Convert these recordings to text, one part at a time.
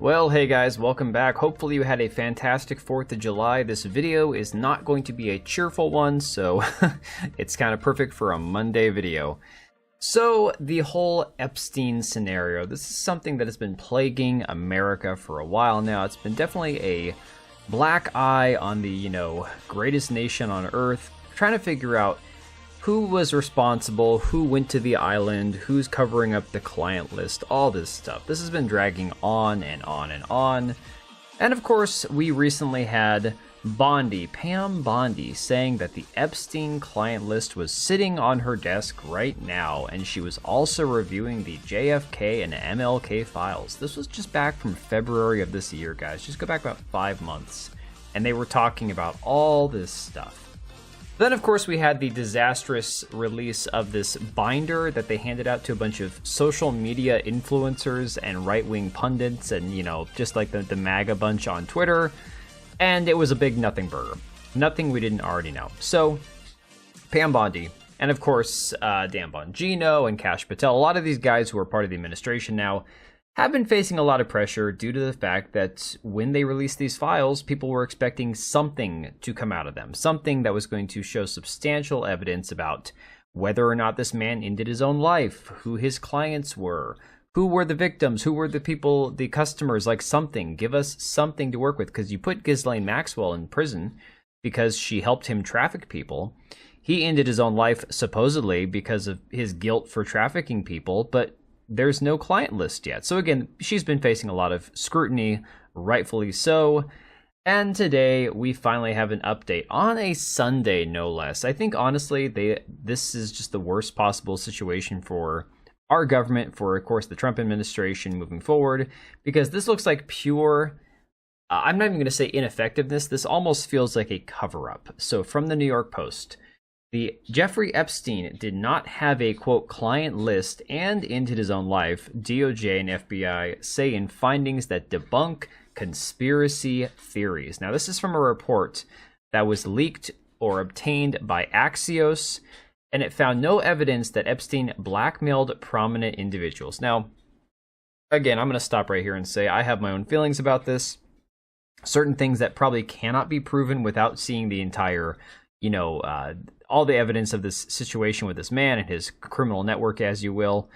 Well, hey guys, welcome back. Hopefully you had a fantastic 4th of July. This video is not going to be a cheerful one, so it's kind of perfect for a Monday video. So, the whole Epstein scenario, this is something that has been plaguing America for a while now. It's been definitely a black eye on the, greatest nation on earth, trying to figure out who was responsible, who went to the island, who's covering up the client list, all this stuff. This has been dragging on and on and on. And of course, we recently had Pam Bondi, saying that the Epstein client list was sitting on her desk right now, and she was also reviewing the JFK and MLK files. This was just back from February of this year, guys. Just go back about 5 months. And they were talking about all this stuff. Then, of course, we had the disastrous release of this binder that they handed out to a bunch of social media influencers and right-wing pundits and, just like the MAGA bunch on Twitter. And it was a big nothing burger. Nothing we didn't already know. So, Pam Bondi, and of course, Dan Bongino and Kash Patel, a lot of these guys who are part of the administration now, have been facing a lot of pressure due to the fact that when they released these files, people were expecting something to come out of them, something that was going to show substantial evidence about whether or not this man ended his own life, who his clients were, who were the victims, who were the people, the customers, like something. Give us something to work with, because you put Ghislaine Maxwell in prison because she helped him traffic people. He ended his own life, supposedly, because of his guilt for trafficking people, but there's no client list yet. So again, she's been facing a lot of scrutiny, rightfully so. And today we finally have an update on a Sunday, no less. I think honestly, this is just the worst possible situation for our government, for of course the Trump administration moving forward, because this looks like pure, I'm not even going to say ineffectiveness. This almost feels like a cover-up. So from the New York Post, the Jeffrey Epstein did not have a, quote, client list and ended his own life, DOJ and FBI say in findings that debunk conspiracy theories. Now, this is from a report that was leaked or obtained by Axios, and it found no evidence that Epstein blackmailed prominent individuals. Now, again, I'm going to stop right here and say I have my own feelings about this. Certain things that probably cannot be proven without seeing the entire, all the evidence of this situation with this man and his criminal network, as you will.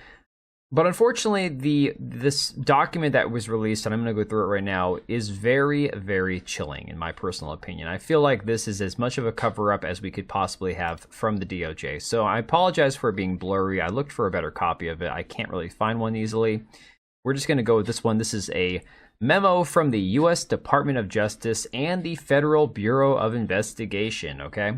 But unfortunately, this document that was released, and I'm going to go through it right now, is very, very chilling, in my personal opinion. I feel like this is as much of a cover-up as we could possibly have from the DOJ. So I apologize for it being blurry. I looked for a better copy of it. I can't really find one easily. We're just going to go with this one. This is a memo from the U.S. Department of Justice and the Federal Bureau of Investigation, okay?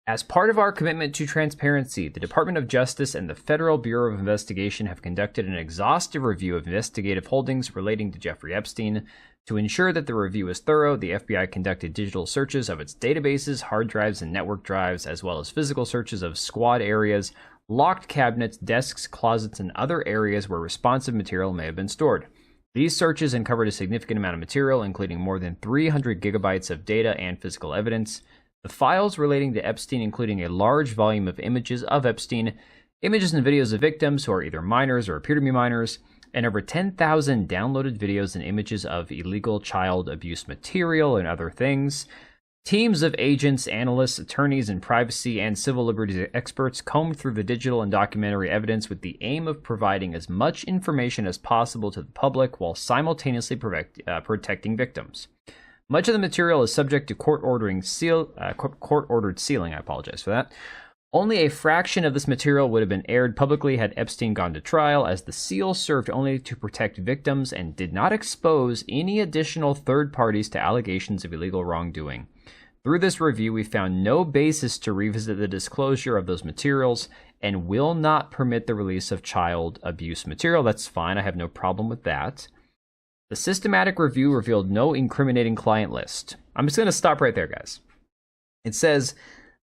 As part of our commitment to transparency, the Department of Justice and the Federal Bureau of Investigation have conducted an exhaustive review of investigative holdings relating to Jeffrey Epstein. To ensure that the review is thorough, the FBI conducted digital searches of its databases, hard drives, and network drives, as well as physical searches of squad areas, locked cabinets, desks, closets, and other areas where responsive material may have been stored. These searches uncovered a significant amount of material, including more than 300 gigabytes of data and physical evidence. The files relating to Epstein, including a large volume of images of Epstein, images and videos of victims who are either minors or appear to be minors, and over 10,000 downloaded videos and images of illegal child abuse material and other things. Teams of agents, analysts, attorneys, and privacy and civil liberties experts combed through the digital and documentary evidence with the aim of providing as much information as possible to the public while simultaneously protecting victims. Much of the material is subject to court-ordered sealing. I apologize for that. Only a fraction of this material would have been aired publicly had Epstein gone to trial, as the seal served only to protect victims and did not expose any additional third parties to allegations of illegal wrongdoing. Through this review, we found no basis to revisit the disclosure of those materials and will not permit the release of child abuse material. That's fine. I have no problem with that. The systematic review revealed no incriminating client list. I'm just going to stop right there, guys. It says,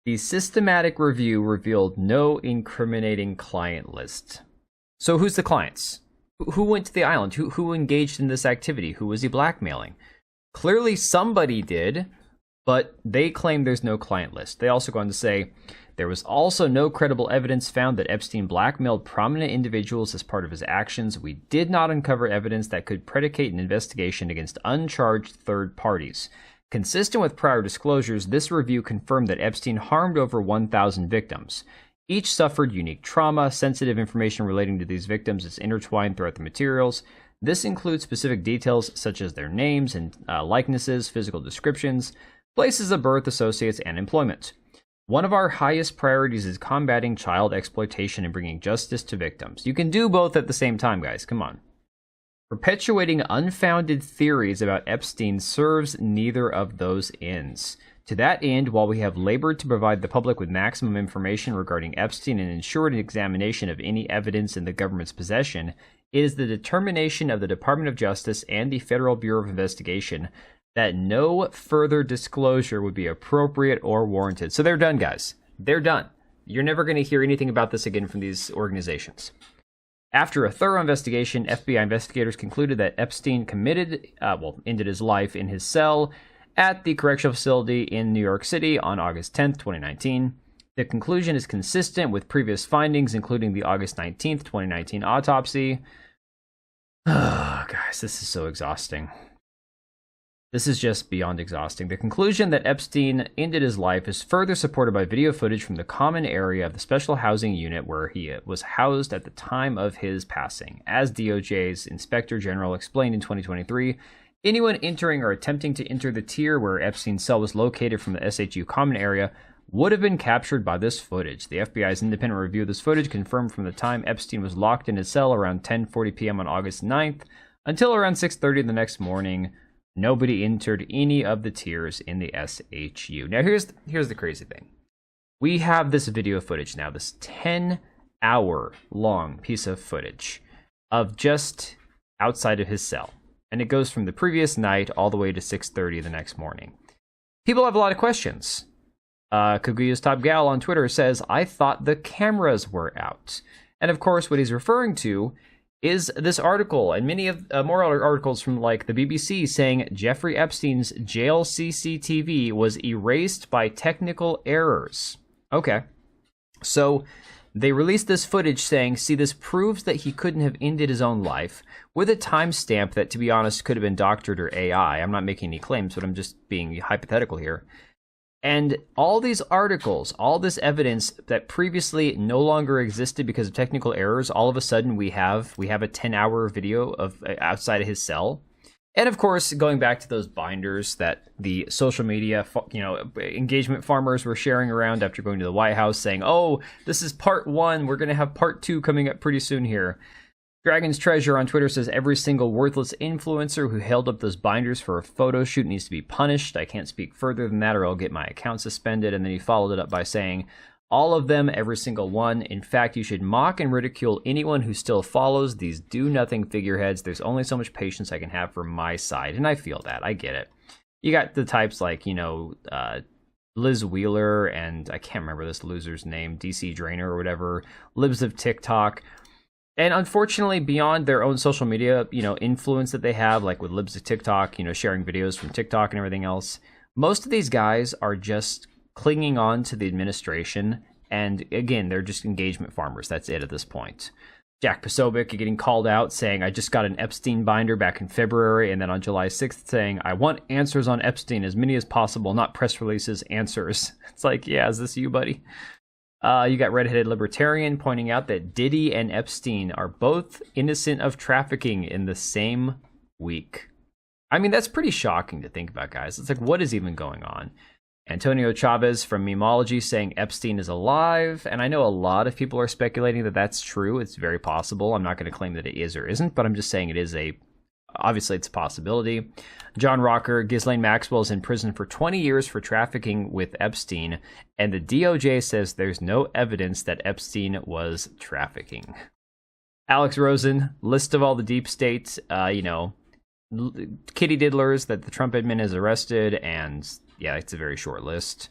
the systematic review revealed no incriminating client list. So who's the clients? Who went to the island? Who engaged in this activity? Who was he blackmailing? Clearly somebody did. But they claim there's no client list. They also go on to say, there was also no credible evidence found that Epstein blackmailed prominent individuals as part of his actions. We did not uncover evidence that could predicate an investigation against uncharged third parties. Consistent with prior disclosures, this review confirmed that Epstein harmed over 1,000 victims. Each suffered unique trauma. Sensitive information relating to these victims is intertwined throughout the materials. This includes specific details such as their names and likenesses, physical descriptions, places of birth, associates, and employment. One of our highest priorities is combating child exploitation and bringing justice to victims. You can do both at the same time, guys. Come on. Perpetuating unfounded theories about Epstein serves neither of those ends. To that end, while we have labored to provide the public with maximum information regarding Epstein and ensured an examination of any evidence in the government's possession, it is the determination of the Department of Justice and the Federal Bureau of Investigation that no further disclosure would be appropriate or warranted. So they're done, guys. They're done. You're never going to hear anything about this again from these organizations. After a thorough investigation, FBI investigators concluded that Epstein ended his life in his cell at the correctional facility in New York City on August 10th, 2019. The conclusion is consistent with previous findings, including the August 19th, 2019 autopsy. Oh, guys, this is so exhausting. This is just beyond exhausting. The conclusion that Epstein ended his life is further supported by video footage from the common area of the special housing unit where he was housed at the time of his passing. As DOJ's Inspector General explained in 2023, anyone entering or attempting to enter the tier where Epstein's cell was located from the SHU common area would have been captured by this footage. The FBI's independent review of this footage confirmed from the time Epstein was locked in his cell around 10:40 p.m. on August 9th until around 6:30 the next morning, nobody entered any of the tiers in the SHU. Now, here's the crazy thing. We have this video footage now, this 10-hour-long piece of footage of just outside of his cell. And it goes from the previous night all the way to 6:30 the next morning. People have a lot of questions. Kaguya's Top Gal on Twitter says, I thought the cameras were out. And of course, what he's referring to is this article and many of more articles from like the BBC saying Jeffrey Epstein's jail CCTV was erased by technical errors. Okay. So they released this footage saying, see, this proves that he couldn't have ended his own life with a timestamp that, to be honest, could have been doctored or AI. I'm not making any claims, but I'm just being hypothetical here. And all these articles, all this evidence that previously no longer existed because of technical errors, all of a sudden we have a 10-hour video of outside of his cell. And of course, going back to those binders that the social media, engagement farmers were sharing around after going to the White House saying, oh, this is part 1. We're going to have part 2 coming up pretty soon here. Dragon's Treasure on Twitter says every single worthless influencer who held up those binders for a photo shoot needs to be punished. I can't speak further than that or I'll get my account suspended. And then he followed it up by saying, all of them, every single one. In fact, you should mock and ridicule anyone who still follows these do-nothing figureheads. There's only so much patience I can have from my side. And I feel that. I get it. You got the types like, Liz Wheeler and I can't remember this loser's name, DC Drainer or whatever, libs of TikTok. And unfortunately, beyond their own social media, influence that they have, like with libs of TikTok, sharing videos from TikTok and everything else, most of these guys are just clinging on to the administration. And again, they're just engagement farmers. That's it at this point. Jack Posobiec getting called out saying, I just got an Epstein binder back in February. And then on July 6th saying, I want answers on Epstein, as many as possible, not press releases, answers. It's like, yeah, is this you, buddy? You got Redheaded Libertarian pointing out that Diddy and Epstein are both innocent of trafficking in the same week. I mean, that's pretty shocking to think about, guys. It's like, what is even going on? Antonio Chavez from Memology saying Epstein is alive. And I know a lot of people are speculating that that's true. It's very possible. I'm not going to claim that it is or isn't, but I'm just saying it is obviously it's a possibility. John Rocker, Ghislaine Maxwell is in prison for 20 years for trafficking with Epstein, and the DOJ says there's no evidence that Epstein was trafficking. Alex Rosen, list of all the deep state, kitty diddlers that the Trump admin has arrested, and yeah, it's a very short list.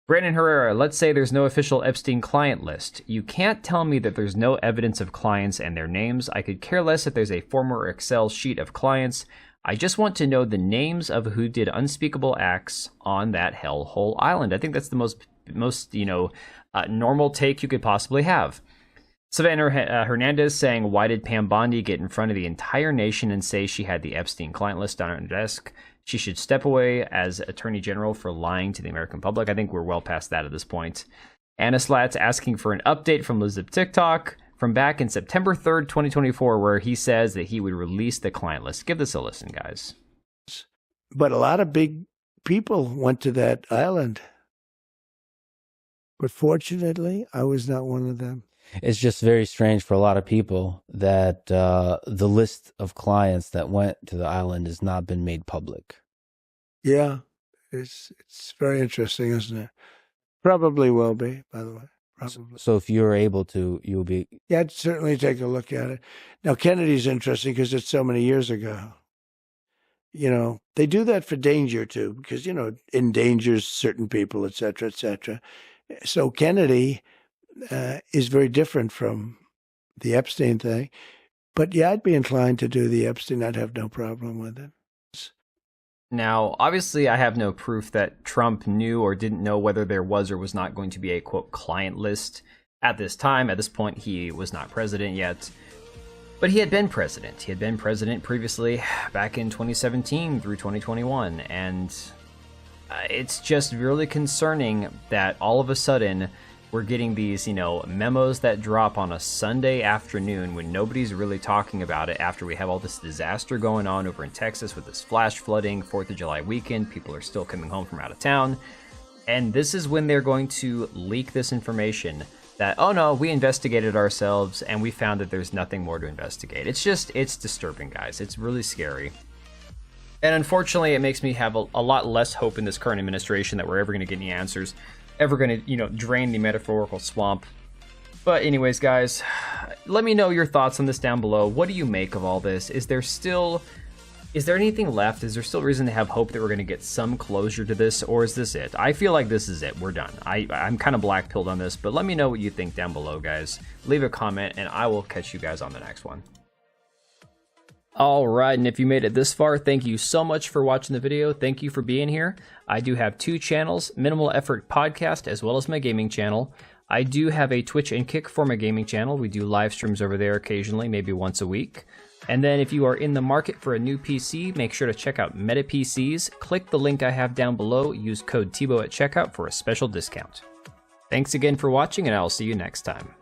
Brandon Herrera, let's say there's no official Epstein client list. You can't tell me that there's no evidence of clients and their names. I could care less if there's a former Excel sheet of clients. I just want to know the names of who did unspeakable acts on that hellhole island. I think that's the most normal take you could possibly have. Savannah Hernandez saying, why did Pam Bondi get in front of the entire nation and say she had the Epstein client list on her desk? She should step away as Attorney General for lying to the American public. I think we're well past that at this point. Anna Slats asking for an update from Lizip TikTok from back in September 3rd, 2024, where he says that he would release the client list. Give this a listen, guys. But a lot of big people went to that island. But fortunately, I was not one of them. It's just very strange for a lot of people that the list of clients that went to the island has not been made public. Yeah, it's very interesting, isn't it? Probably will be, by the way. Probably. So if you're able to, you'll be... Yeah, I'd certainly take a look at it. Now, Kennedy's interesting because it's so many years ago. You know, they do that for danger, too, because, you know, endangers certain people, et cetera, et cetera. So Kennedy is very different from the Epstein thing. But yeah, I'd be inclined to do the Epstein. I'd have no problem with it. Now, obviously, I have no proof that Trump knew or didn't know whether there was or was not going to be a, quote, client list at this time. At this point, he was not president yet. But he had been president. He had been president previously back in 2017 through 2021. And it's just really concerning that all of a sudden we're getting these, memos that drop on a Sunday afternoon when nobody's really talking about it after we have all this disaster going on over in Texas with this flash flooding, 4th of July weekend. People are still coming home from out of town. And this is when they're going to leak this information that, oh no, we investigated ourselves and we found that there's nothing more to investigate. It's disturbing, guys. It's really scary. And unfortunately, it makes me have a lot less hope in this current administration that we're ever going to get any answers, ever going to, drain the metaphorical swamp. But anyways, guys, let me know your thoughts on this down below. What do you make of all this? Is there anything left? Is there still reason to have hope that we're going to get some closure to this, or is this it? I feel like this is it. We're done. I'm kind of black-pilled on this, but let me know what you think down below, guys. Leave a comment, and I will catch you guys on the next one. All right, and if you made it this far, thank you so much for watching the video. Thank you for being here. I do have 2 channels, Minimal Effort Podcast, as well as my gaming channel. I do have a Twitch and Kick for my gaming channel. We do live streams over there occasionally, maybe once a week. And then if you are in the market for a new PC, make sure to check out Meta PCs. Click the link I have down below. Use code TBO at checkout for a special discount. Thanks again for watching, and I'll see you next time.